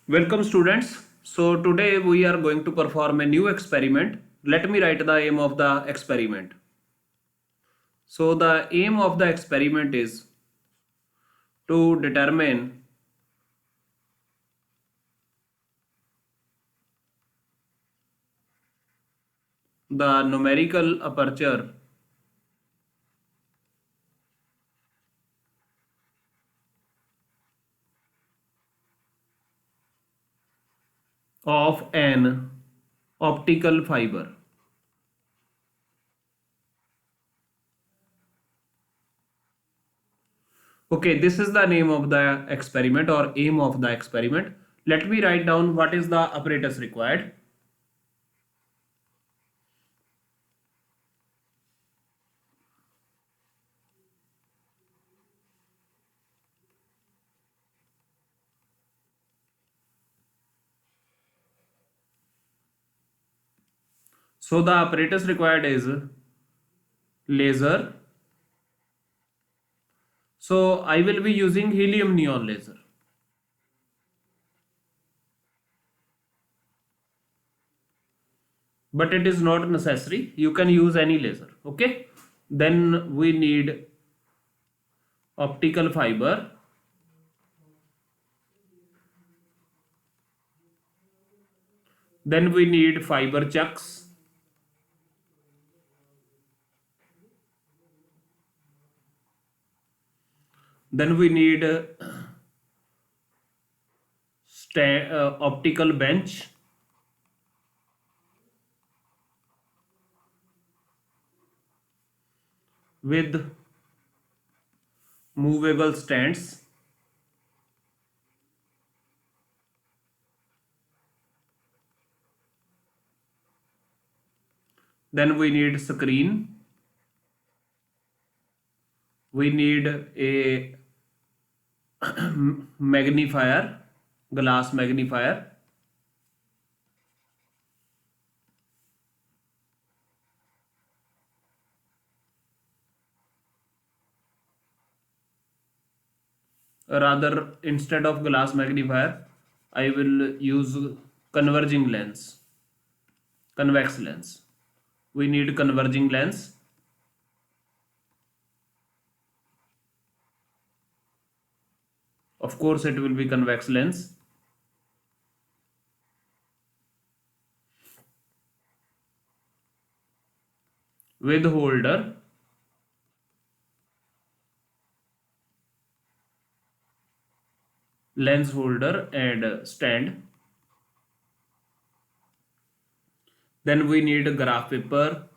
Welcome students. So today we are going to perform a new experiment. Let me write the aim of the experiment. So the aim of the experiment is to determine the numerical aperture of an optical fiber. Okay, this is the name of the experiment or aim of the experiment. Let me write down what is the apparatus required. So the apparatus required is laser. So I will be using helium neon laser. But it is not necessary, you can use any laser. Okay, then we need optical fiber, then we need fiber chucks, then we need optical bench, with movable stands, then we need screen, we need a magnifier, glass magnifier, rather instead of glass magnifier I will use converging lens, convex lens. We need converging lens. Of course it will be convex lens. With holder, lens holder and stand. Then we need a graph paper,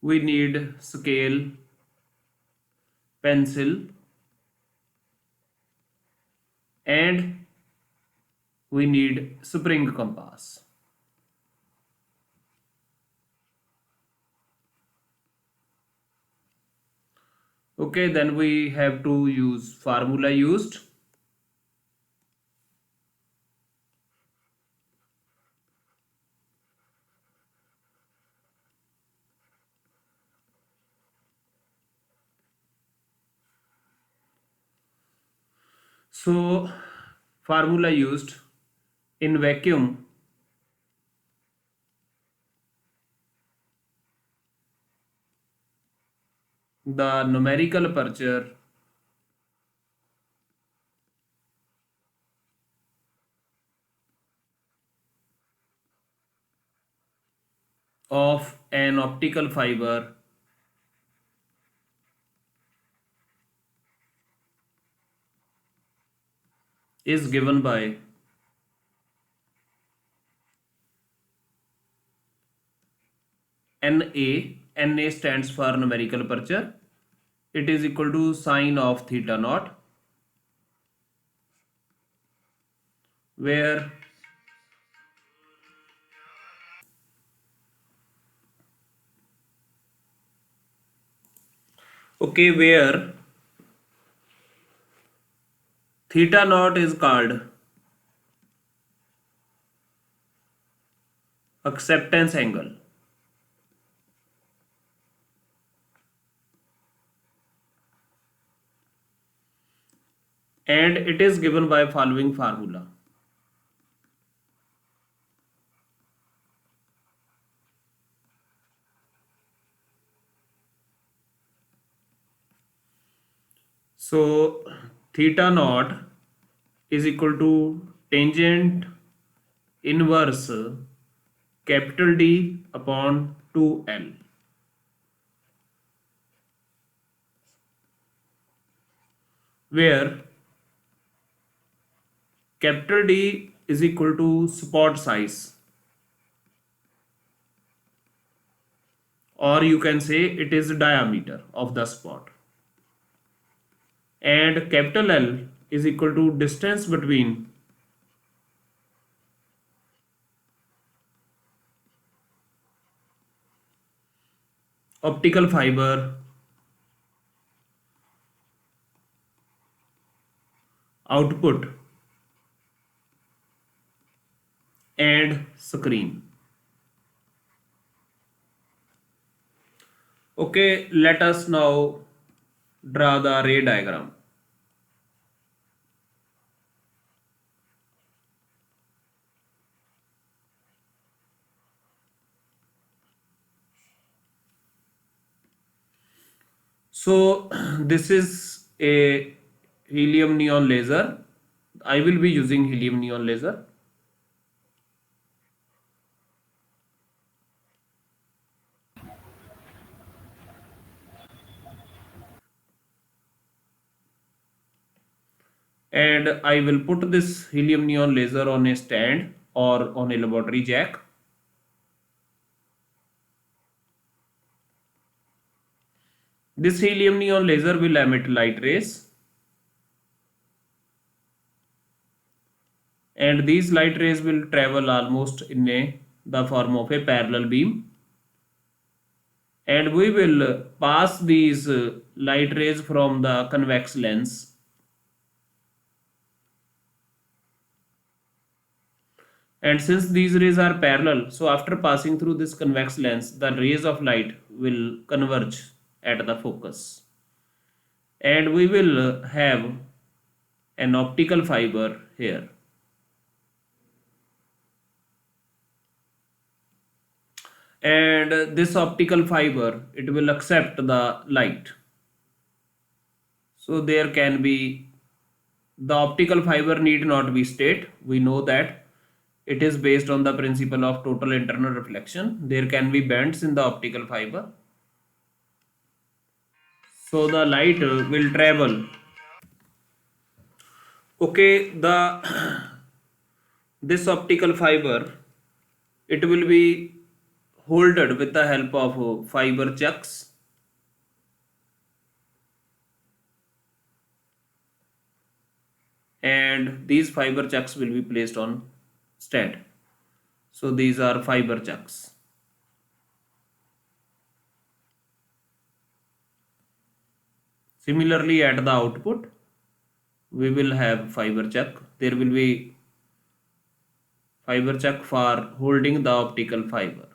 we need scale, pencil, and we need spring compass. Okay, then we have to use formula used. So formula used: in vacuum the numerical aperture of an optical fiber is given by NA. NA stands for numerical aperture. It is equal to sine of theta naught, where where theta naught is called acceptance angle. and it is given by following formula. So theta naught is equal to tangent inverse capital D upon 2L, where capital D is equal to spot size, or you can say it is diameter of the spot, and capital L is equal to distance between optical fiber, output, and screen. Okay, let us now draw the ray diagram. So this is a helium neon laser. I will be using helium neon laser. And I will put this helium neon laser on a stand or on a laboratory jack. This helium neon laser will emit light rays, and these light rays will travel almost in the form of a parallel beam, and we will pass these light rays from the convex lens, and since these rays are parallel, so after passing through this convex lens, the rays of light will converge at the focus, and we will have an optical fiber here. And this optical fiber, it will accept the light. So there can be, the optical fiber need not be straight. We know that it is based on the principle of total internal reflection. There can be bends in the optical fiber. So the light will travel. Okay, the this optical fiber, it will be holded with the help of fiber chucks, and these fiber chucks will be placed on stand. So these are fiber chucks. Similarly, at the output, we will have fiber chuck. There will be fiber chuck for holding the optical fiber.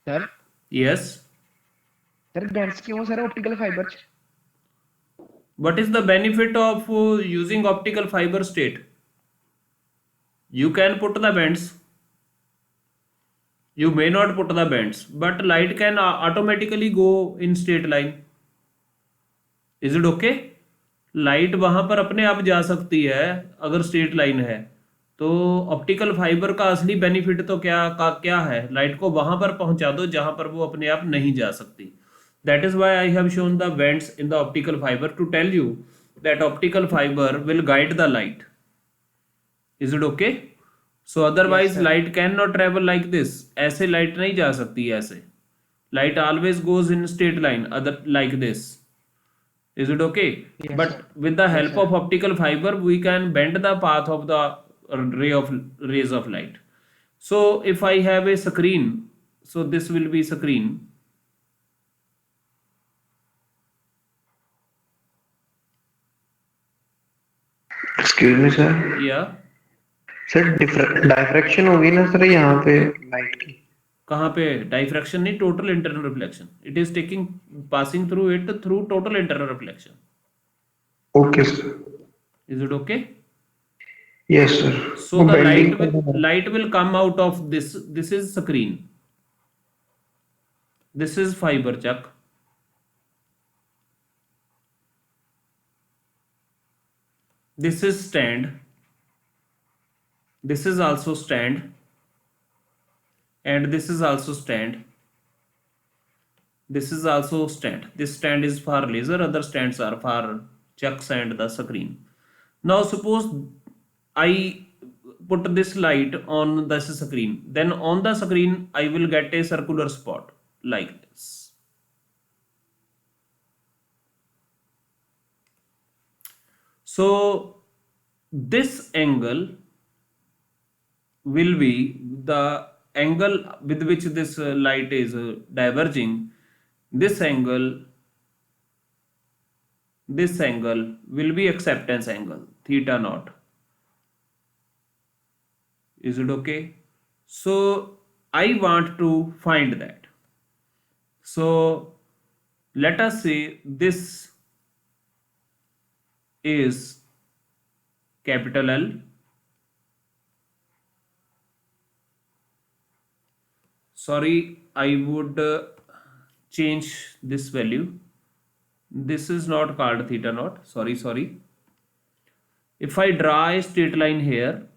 Sir Yes. Sir bends क्यों sir optical fibre च What is the benefit of using optical fiber state? You can put the bends. You may not put the bends, but light can automatically go in straight line. Is it okay? Light वहां पर अपने आप जा सकती है अगर straight line है, तो ऑप्टिकल फाइबर का असली बेनिफिट तो क्या है, लाइट को वहां पर पहुंचा दो जहां पर वो अपने आप नहीं जा सकती. That is why I have shown the bends in the optical fibre to tell you that optical fibre will guide the light. Is it okay? So otherwise light can not travel like this. ऐसे light नहीं जा सकती ऐसे. Light always goes in straight line other like this. Is it okay? Yes, But sir. with the Yes, help sir. of optical fiber, we can bend the path of the rays of light. So if I have a screen, so this will be screen. Excuse me, sir. Yeah. Sir diffraction होगी ना sir यहाँ पे light की? कहाँ पे? Diffraction नहीं, total internal reflection. It is taking passing through it through total internal reflection. Okay sir. Is it okay? Yes sir. So वो the bending light will come out of this. This is screen. This is fiber chuck. This is stand. This is also stand. And this is also stand. This is also stand. This stand is for laser, other stands are for chucks and the screen. Now suppose I put this light on this screen, then on the screen I will get a circular spot like this. So this angle will be the angle with which this light is diverging. This angle will be acceptance angle theta naught. Is it okay? So I want to find that. So let us say this is capital L. Sorry, I would change this value. This is not called theta naught. Sorry. If I draw a straight line here,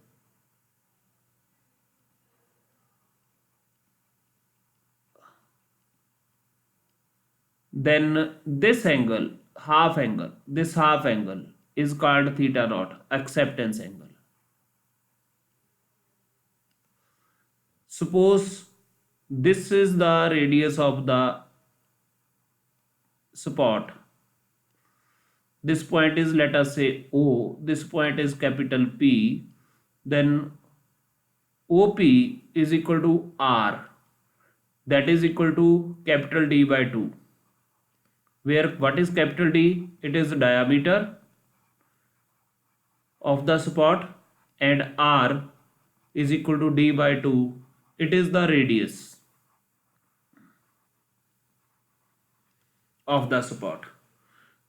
then this angle, this half angle is called theta naught, acceptance angle. Suppose this is the radius of the spot. This point is, let us say, O. This point is capital P. Then OP is equal to R. That is equal to capital D by 2. Where what is capital D? It is the diameter of the spot, and R is equal to D by 2. It is the radius of the spot.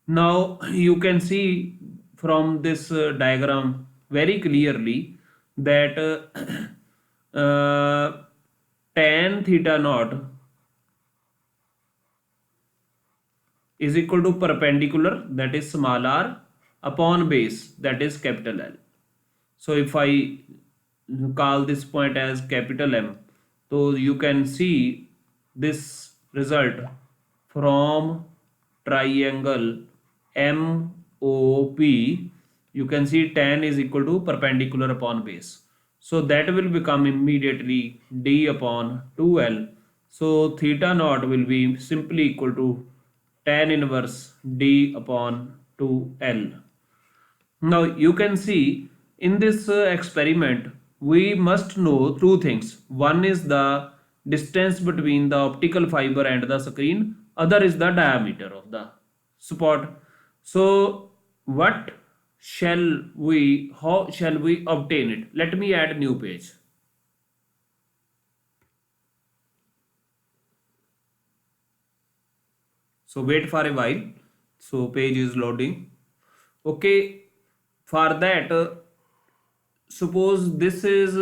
Now you can see from this diagram very clearly that tan theta naught is equal to perpendicular, that is small r, upon base, that is capital L. So if I call this point as capital M, so you can see this result from triangle MOP. You can see tan is equal to perpendicular upon base. So that will become immediately D upon 2L. So theta naught will be simply equal to tan inverse D upon 2L. Now you can see in this experiment we must know two things. One is the distance between the optical fiber and the screen, other is the diameter of the spot. So how shall we obtain it? Let me add new page. So wait for a while. So page is loading. Okay, for that suppose this is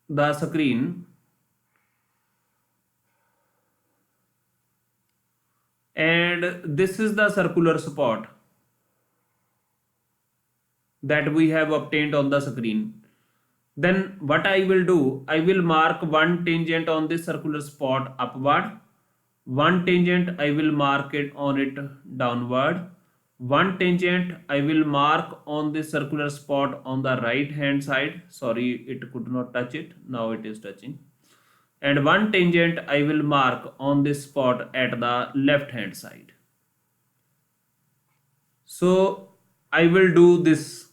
the screen and this is the circular spot that we have obtained on the screen. Then what I will do, I will mark one tangent on this circular spot upward, one tangent I will mark it on it downward, one tangent I will mark on this circular spot on the right hand side. Sorry, it could not touch it, now it is touching. And one tangent I will mark on this spot at the left hand side. So I will do this.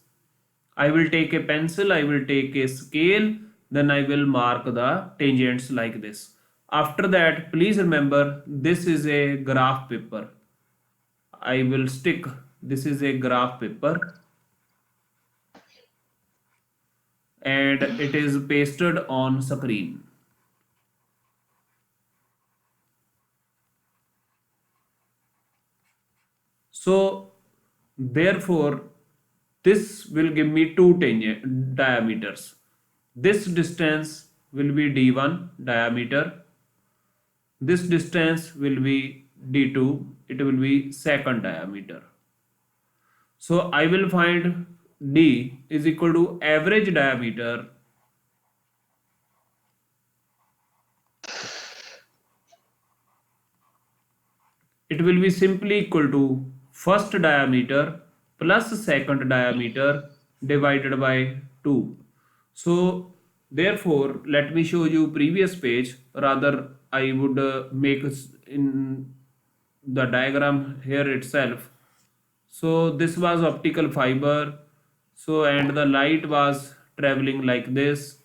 I will take a pencil, I will take a scale, then I will mark the tangents like this. After that, please remember, this is a graph paper. I will stick, this is a graph paper, and it is pasted on screen. So therefore this will give me two tangent diameters. This distance will be d1 diameter. This distance will be d2. It will be second diameter. So I will find d is equal to average diameter it will be simply equal to first diameter plus second diameter divided by 2. So therefore let me show you previous page, rather I would make in the diagram here itself. So this was optical fiber, so and the light was traveling like this,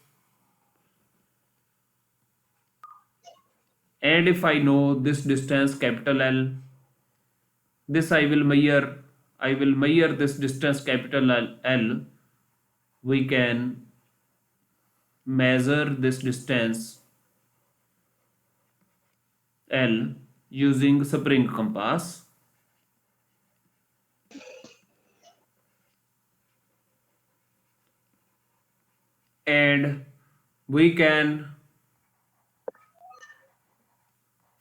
and if I know this distance capital L, this I will measure this distance capital L. We can measure this distance L using spring compass, and we can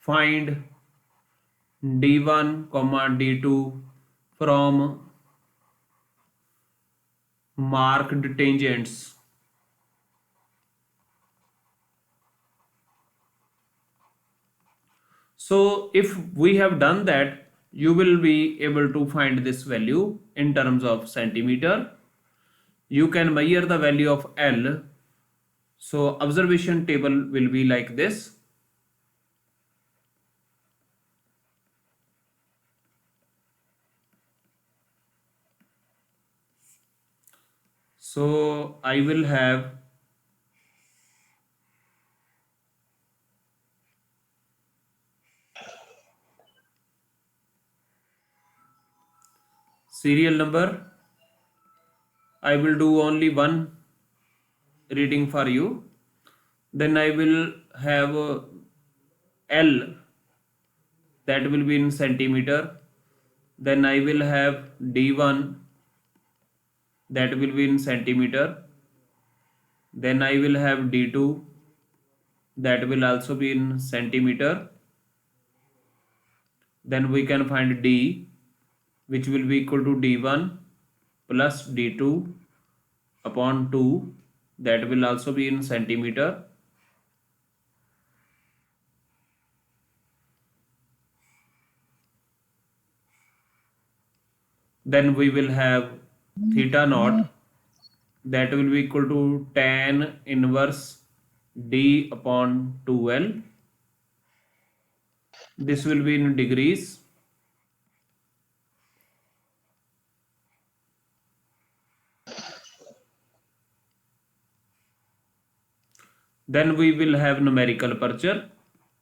find d1 comma d2 from marked tangents. So if we have done that, you will be able to find this value in terms of centimeter. You can measure the value of L. So observation table will be like this. So I will have serial number. I will do only one reading for you. Then I will have L, that will be in centimeter. Then I will have D1, that will be in centimeter. Then I will have D2, that will also be in centimeter. Then we can find D, which will be equal to D1 plus D2 upon 2, that will also be in centimeter. Then we will have theta naught, that will be equal to tan inverse D upon 2L. This will be in degrees. Then we will have numerical aperture,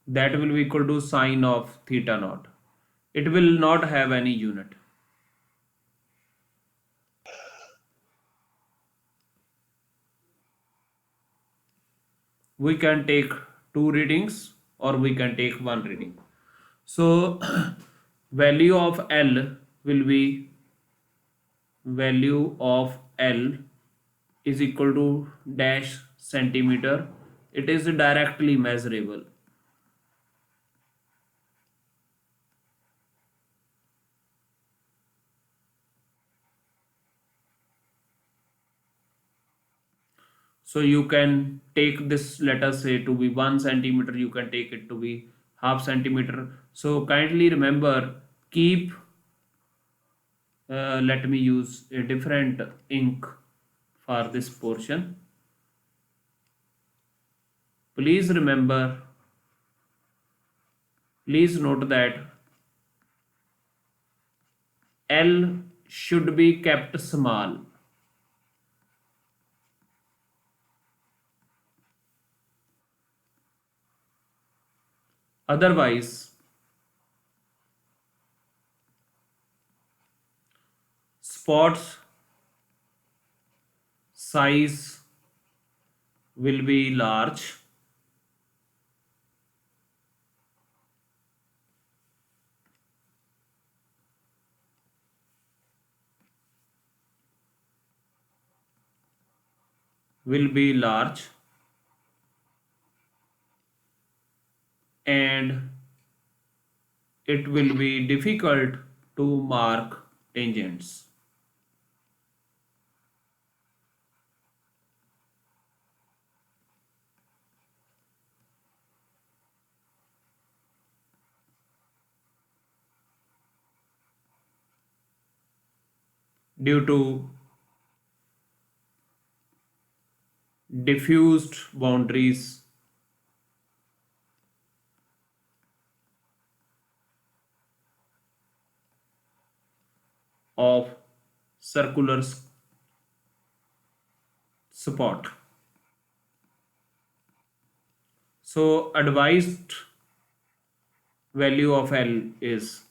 that will be equal to sine of theta naught. It will not have any unit. We can take two readings or we can take one reading. So value of L will be value of L is equal to dash centimeter. It is directly measurable. So you can take this, let us say, to be 1 centimeter, you can take it to be half centimeter. So kindly remember, keep let me use a different ink for this portion. Please remember, please note that L should be kept small. Otherwise, spots size will be large will be large and it will be difficult to mark tangents. Due to diffused boundaries of circular spot. So advised value of L is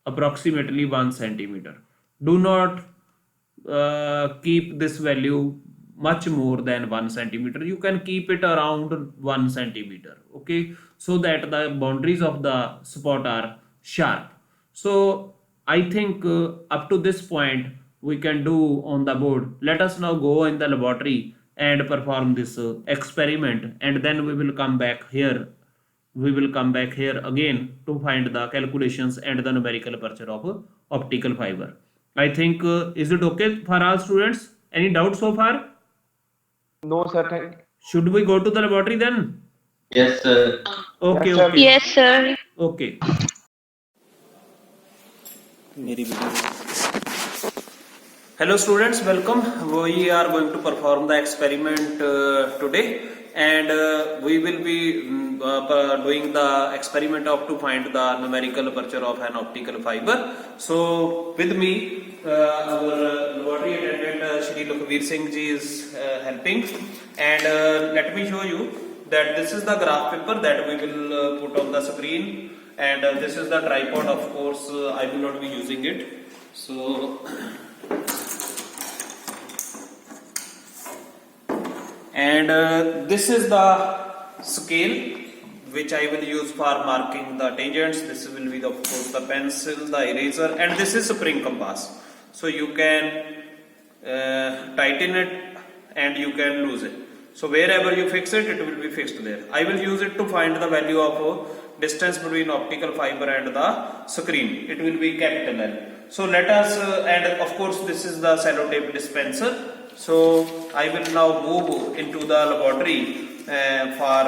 approximately 1 centimeter. Do not keep this value much more than 1 centimeter. You can keep it around 1 centimeter, okay, so that the boundaries of the spot are sharp. So I think up to this point we can do on the board. Let us now go in the laboratory and perform this experiment, and then we will come back here again to find the calculations and the numerical aperture of optical fiber. I think is it okay for all students? Any doubts so far? No, sir. Thank you. Should we go to the laboratory then? Yes, sir. Okay, Yes, sir. okay. Yes, sir. Okay. Hello students, welcome. We are going to perform the experiment today, and we will be doing the experiment of to find the numerical aperture of an optical fiber. So with me our laboratory attendant Shri Lakhveer Singh ji is helping, and let me show you that this is the graph paper that we will put on the screen, and this is the tripod. Of course I will not be using it, so and this is the scale which I will use for marking the tangents. This will be of course the pencil, the eraser, and this is spring compass. So you can tighten it and you can lose it. So wherever you fix it, it will be fixed there. I will use it to find the value of distance between optical fiber and the screen. It will be capital L. So let us and of course this is the sellotape dispenser. So I will now move into the laboratory for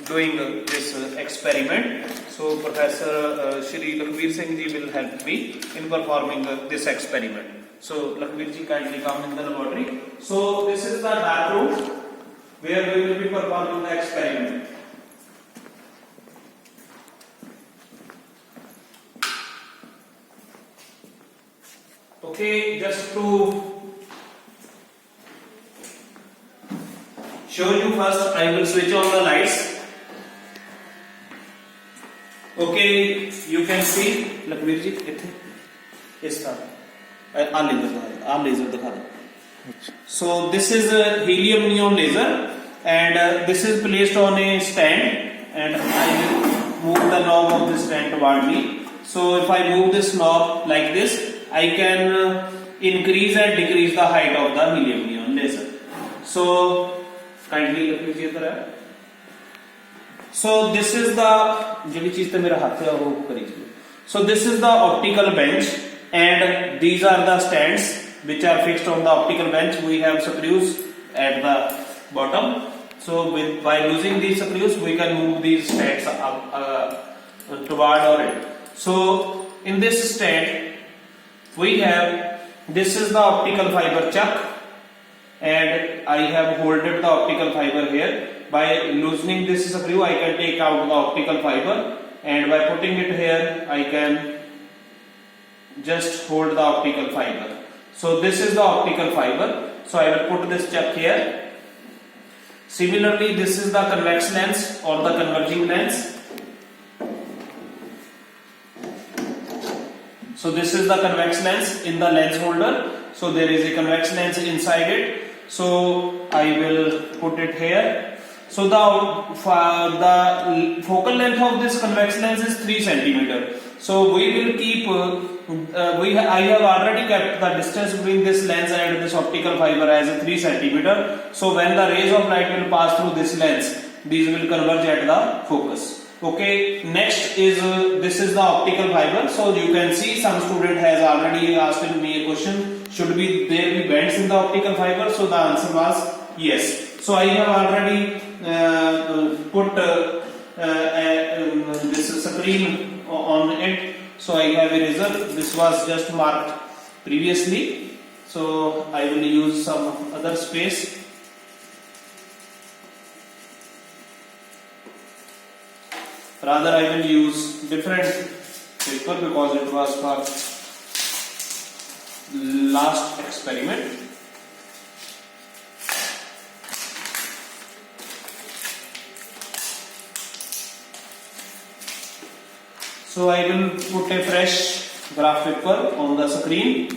doing this experiment. So Professor Shri Lakhveer Singh ji will help me in performing this experiment. So Lakhveer ji, kindly come in the laboratory. So this is the dark room where we will be performing the experiment. Okay, just to show you first, I will switch on the lights. Okay, you can see Lakhveer ji इथे इस तरह laser दिखा दो. So this is a helium neon laser, and this is placed on a stand, and I will move the knob of this stand toward me. So if I move this knob like this, I can increase and decrease the height of the helium neon laser. So kindly Lakhveer ji इधर है. So this is the जिहड़ी चीज ते मेरा हाथ है वो करी चलो. So this is the optical bench, and these are the stands which are fixed on the optical bench. We have screws at the bottom. So by using these screws, we can move these stands up toward or it. So in this stand, we have, this is the optical fiber chuck, and I have holded the optical fiber here. By loosening this screw, I can take out the optical fiber, and by putting it here, I can just hold the optical fiber. So this is the optical fiber. So I will put this chuck here. Similarly, this is the convex lens or the converging lens. So this is the convex lens in the lens holder. So there is a convex lens inside it. So I will put it here. So the focal length of this convex lens is 3 centimeter. So we will keep I have already kept the distance between this lens and this optical fiber as 3 centimeter. So when the rays of light will pass through this lens, these will converge at the focus. Okay, next is this is the optical fiber. So you can see some student has already asked me a question, should there be bends in the optical fiber? So the answer was yes. So I have already put this screen on it. So I have eraser. This was just marked previously. So I will use some other space. Rather, I will use different paper because it was for last experiment. So I will put a fresh graph paper on the screen.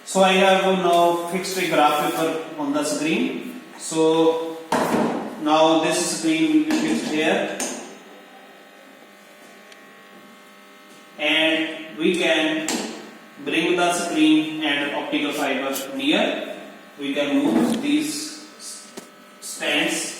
So I have now fixed a graph paper on the screen. So now this screen will be fixed here, and we can bring the screen and optical fiber near. We can move these stands.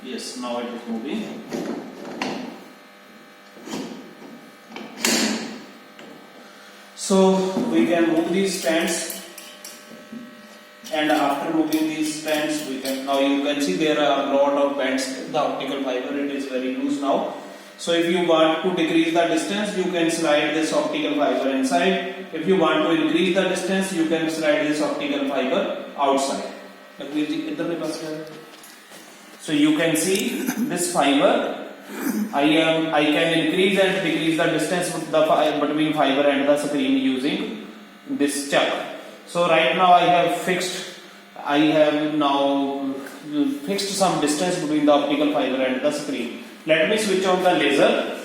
Yes, now it is moving. So we can move these stands, and after moving these stands, we can, now you can see there are a lot of bends in the optical fiber. It is very loose now. So if you want to decrease the distance, you can slide this optical fiber inside. If you want to increase the distance, you can slide this optical fiber outside. So you can see this fiber. I can increase and decrease the distance between fiber and the screen using this chuck. So right now I have fixed some distance between the optical fiber and the screen. Let me switch on the laser.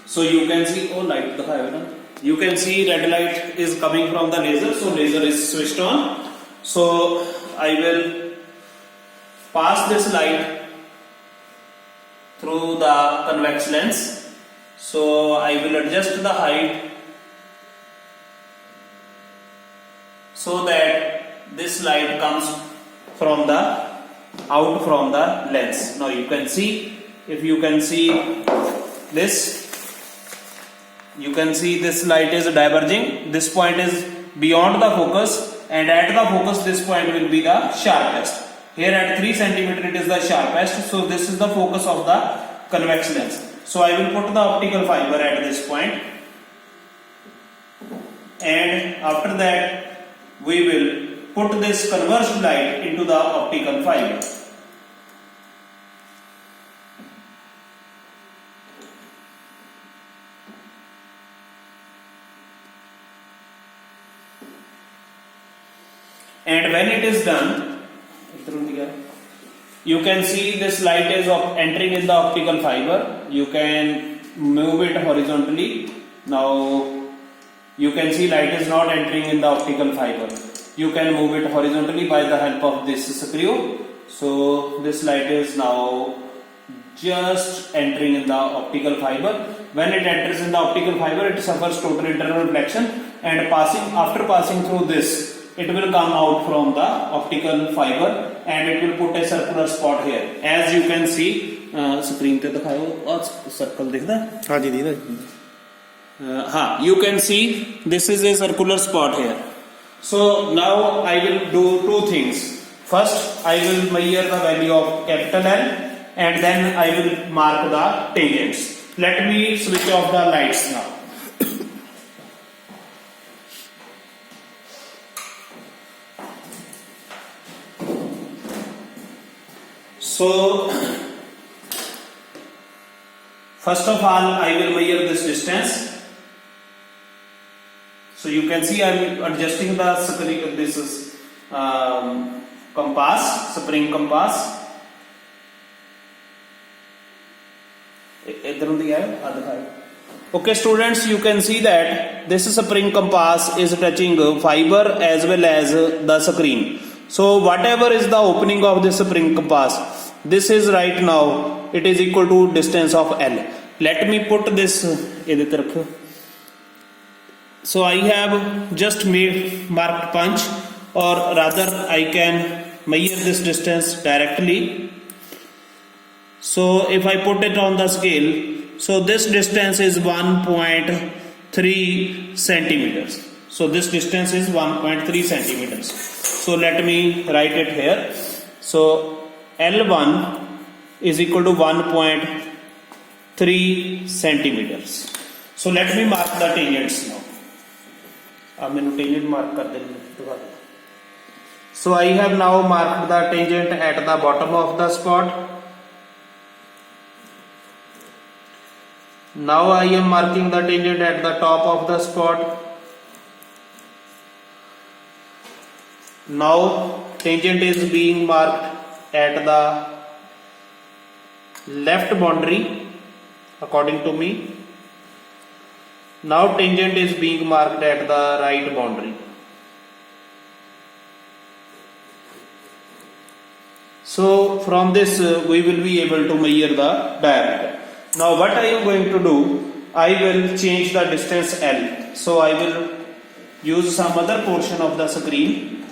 So you can see, light the fiber. You can see red light is coming from the laser. So laser is switched on. So I will pass this light through the convex lens. So I will adjust the height so that this light comes out from the lens. Now you can see, if you can see this, you can see this light is diverging. This point is beyond the focus, and at the focus this point will be the sharpest. Here at 3 cm it is the sharpest. So this is the focus of the convex lens. So I will put the optical fiber at this point, and after that we will put this converged light into the optical fiber. And when it is done, you can see this light is entering in the optical fiber. You can move it horizontally. Now you can see light is not entering in the optical fiber. You can move it horizontally by the help of this screw, So this light is now just entering in the optical fiber. When it enters in the optical fiber, it suffers total internal reflection, and after passing through this, it will come out from the optical fiber and it will put a circular spot here. As you can see, screen te दिखाओ और circle दिखता है? हाँ जी दीदा हाँ, you can see this is a circular spot here. So now I will do two things. First, I will measure the value of capital L, and then I will mark the tangents. Let me switch off the lights now. So first of all, I will measure this distance. So you can see I am adjusting the screen. This is compass, spring compass. Okay students, you can see that this spring compass is touching fiber as well as the screen. So whatever is the opening of this spring compass, this is right now, it is equal to distance of L. Let me put this. So I have just marked punch, or rather I can measure this distance directly. So if I put it on the scale, so this distance is 1.3 centimeters. So this distance is 1.3 centimeters. So let me write it here. So L1 is equal to 1.3 centimeters. So let me mark the tangents now. So I have now marked the tangent at the bottom of the spot. Now I am marking the tangent at the top of the spot. Now tangent is being marked at the left boundary according to me. Now tangent is being marked at the right boundary. So from this we will be able to measure the diameter. Now what I am going to do, I will change the distance L. So I will use some other portion of the screen.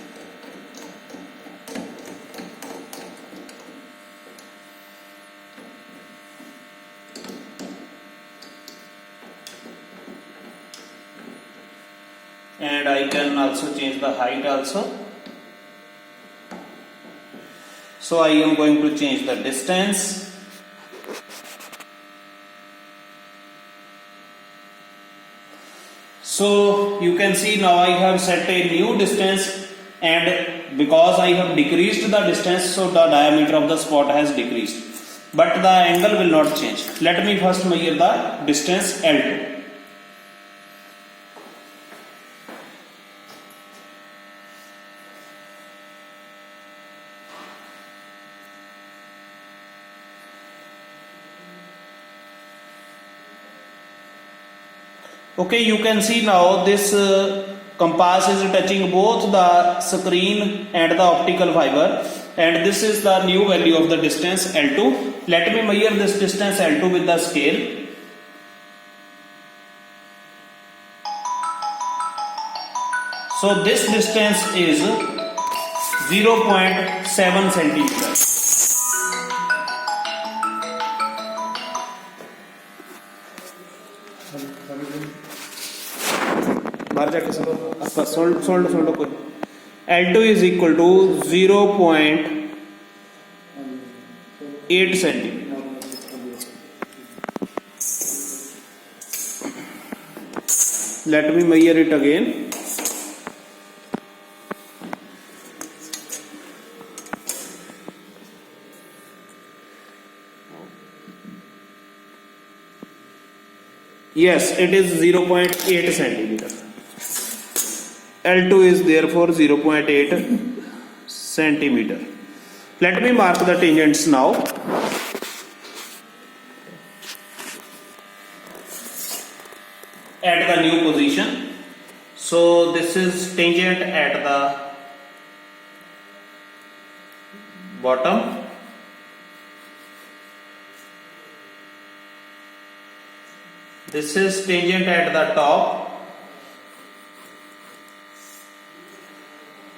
And I can also change the height also. So I am going to change the distance. So you can see now I have set a new distance, and because I have decreased the distance, so the diameter of the spot has decreased, but the angle will not change. Let me first measure the distance L2. Okay, you can see now this compass is touching both the screen and the optical fiber, and this is the new value of the distance L2. Let me measure this distance L2 with the scale. So this distance is 0.7 centimeters. L2 is equal to 0.8 centimeter. Let me measure it again. Yes, it is 0.8 centimeter. L2 is therefore 0.8 centimeter. Let me mark the tangents now. At the new position. So this is tangent at the bottom, this is tangent at the top,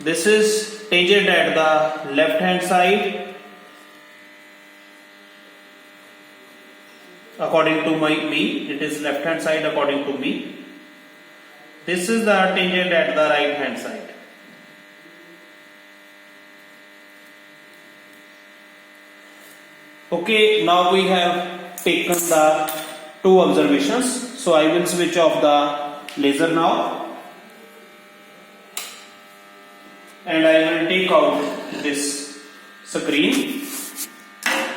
this is tangent at the left hand side according to me, it is left hand side according to me. This is the tangent at the right hand side. Okay, now we have taken the two observations. So I will switch off the laser now and I will take out this screen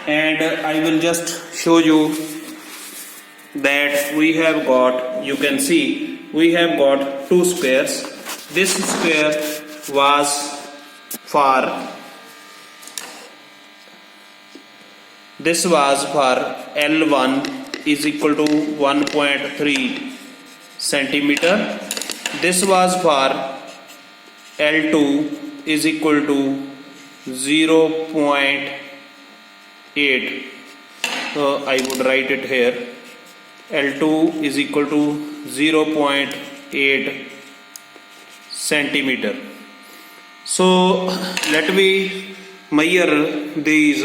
and I will just show you that we have got, you can see we have got two squares. This square was for L1 is equal to 1.3 centimeter. This was for L2 is equal to 0.8. I would write it here. L2 is equal to 0.8 centimeter. So let me measure these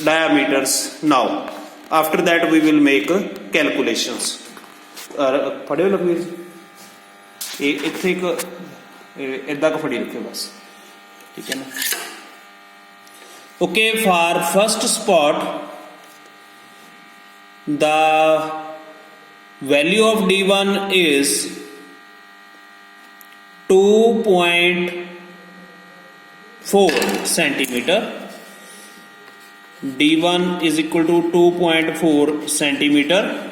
diameters now. After that we will make calculations. पढ़े हो लखवीर जी इतने इदा का फड़ी रखे बस ठीक है ना. Okay, for first spot the value of D1 is 2.4 centimeter. D1 is equal to 2.4 centimeter.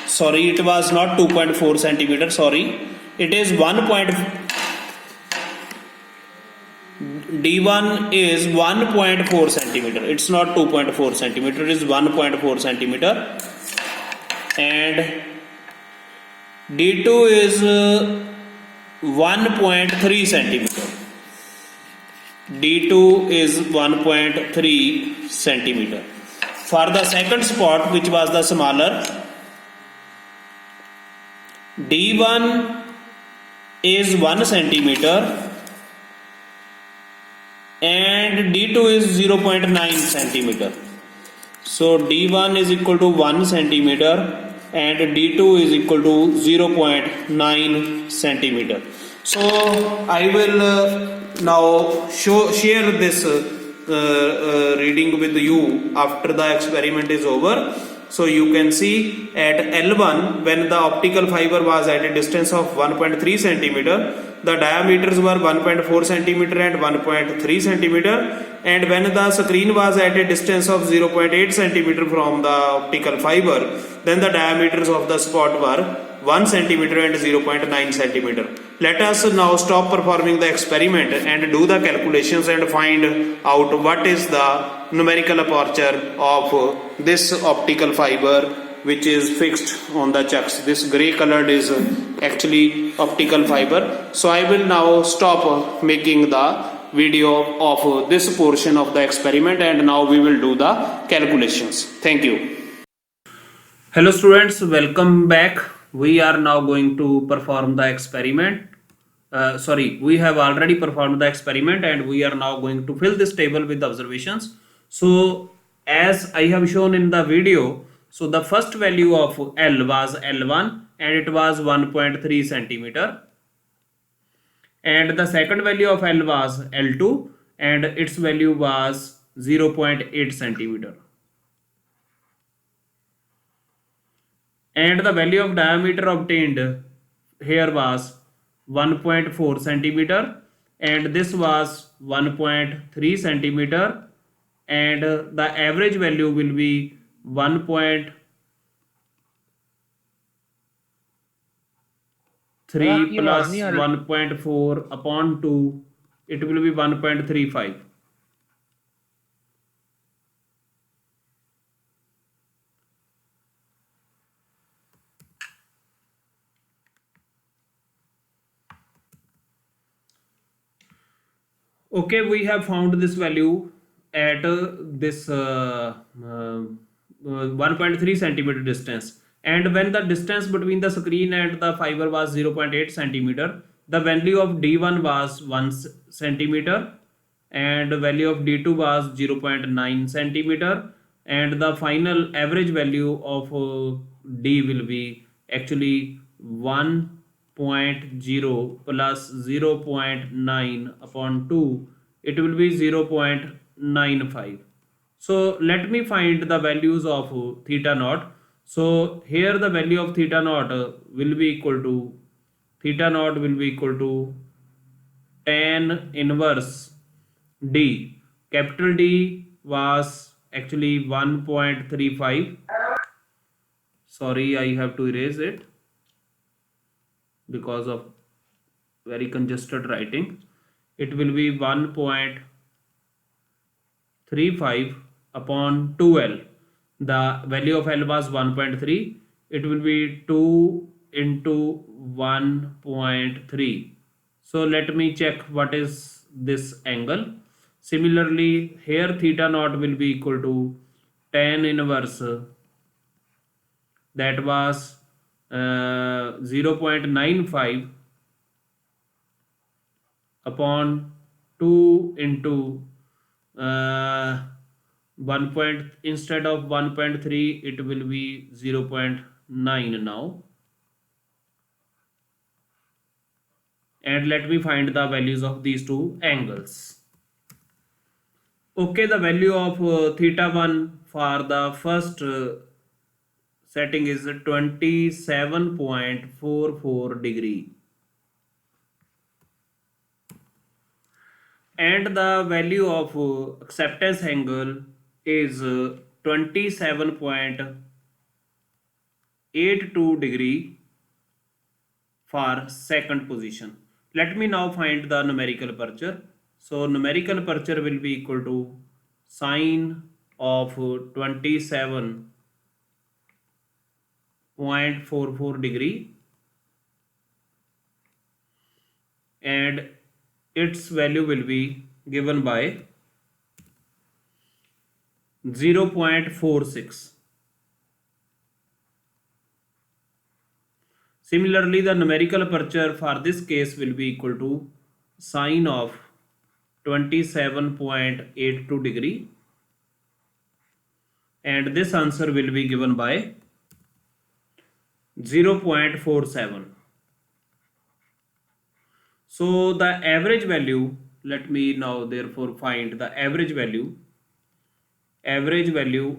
Sorry, it was not 2.4 centimeter. Sorry, it is 1. D1 is 1.4 centimeter. It's not 2.4 centimeter. It is 1.4 centimeter. And D2 is 1.3 centimeter. D2 is 1.3 centimeter. For the second spot, which was the smaller, D1 is 1 centimeter and D2 is 0.9 centimeter. So D1 is equal to 1 centimeter and D2 is equal to 0.9 centimeter. So I will now share this reading with you after the experiment is over. So you can see at L1 when the optical fiber was at a distance of 1.3 centimeter, the diameters were 1.4 centimeter and 1.3 centimeter, and when the screen was at a distance of 0.8 centimeter from the optical fiber, then the diameters of the spot were 1 centimeter and 0.9 centimeter. Let us now stop performing the experiment and do the calculations and find out what is the numerical aperture of this optical fiber which is fixed on the chucks. This grey colored is actually optical fiber. So I will now stop making the video of this portion of the experiment and now we will do the calculations. Thank you. Hello students, welcome back. We are now going to perform the experiment. We have already performed the experiment and we are now going to fill this table with observations. So as I have shown in the video, so the first value of L was L1 and it was 1.3 centimeter. And the second value of L was L2 and its value was 0.8 centimeter. And the value of diameter obtained here was 1.4 centimeter and this was 1.3 centimeter and the average value will be 1.3 plus 1.4 upon 2, it will be 1.35. Okay, we have found this value at this 1.3 centimeter distance, and when the distance between the screen and the fiber was 0.8 centimeter, the value of D1 was 1 centimeter and the value of D2 was 0.9 centimeter, and the final average value of D will be actually 1.0 plus 0.9 upon 2, it will be 0.95. So let me find the values of theta naught. So here the value of theta naught will be equal to, theta naught will be equal to tan inverse D. Capital D was actually 1.35. Sorry, I have to erase it because of very congested writing. It will be 1.35 upon 2L. The value of L was 1.3. It will be 2 into 1.3. So let me check what is this angle. Similarly, here theta naught will be equal to tan inverse, that was 0.95 upon 2 into 1 point, instead of 1.3 it will be 0.9 now. And let me find the values of these two angles. Okay, the value of theta 1 for the first setting is 27.44 degree, and the value of acceptance angle is 27.82 degree for second position. Let me now find the numerical aperture. So numerical aperture will be equal to sine of 27.44 degree, and its value will be given by 0.46. Similarly, the numerical aperture for this case will be equal to sine of 27.82 degree, and this answer will be given by 0.47. So the average value, let me now therefore find the average value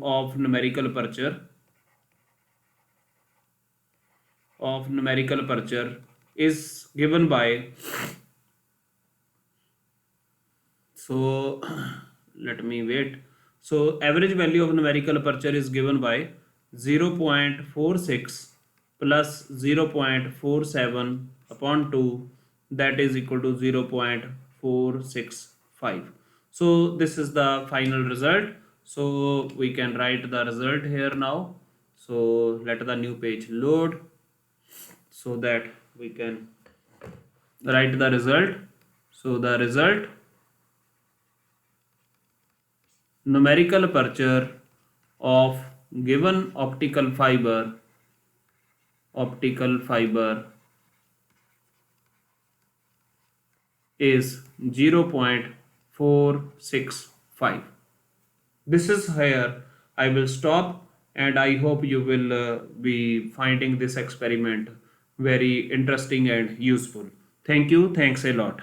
of numerical aperture is given by, so let me wait. So average value of numerical aperture is given by 0.46 plus 0.47 upon 2, that is equal to 0.465. So this is the final result. So we can write the result here now. So let the new page load so that we can write the result. So the result, numerical aperture of given optical fiber is 0.465. This is here I will stop, and I hope you will be finding this experiment very interesting and useful. Thank you. Thanks a lot.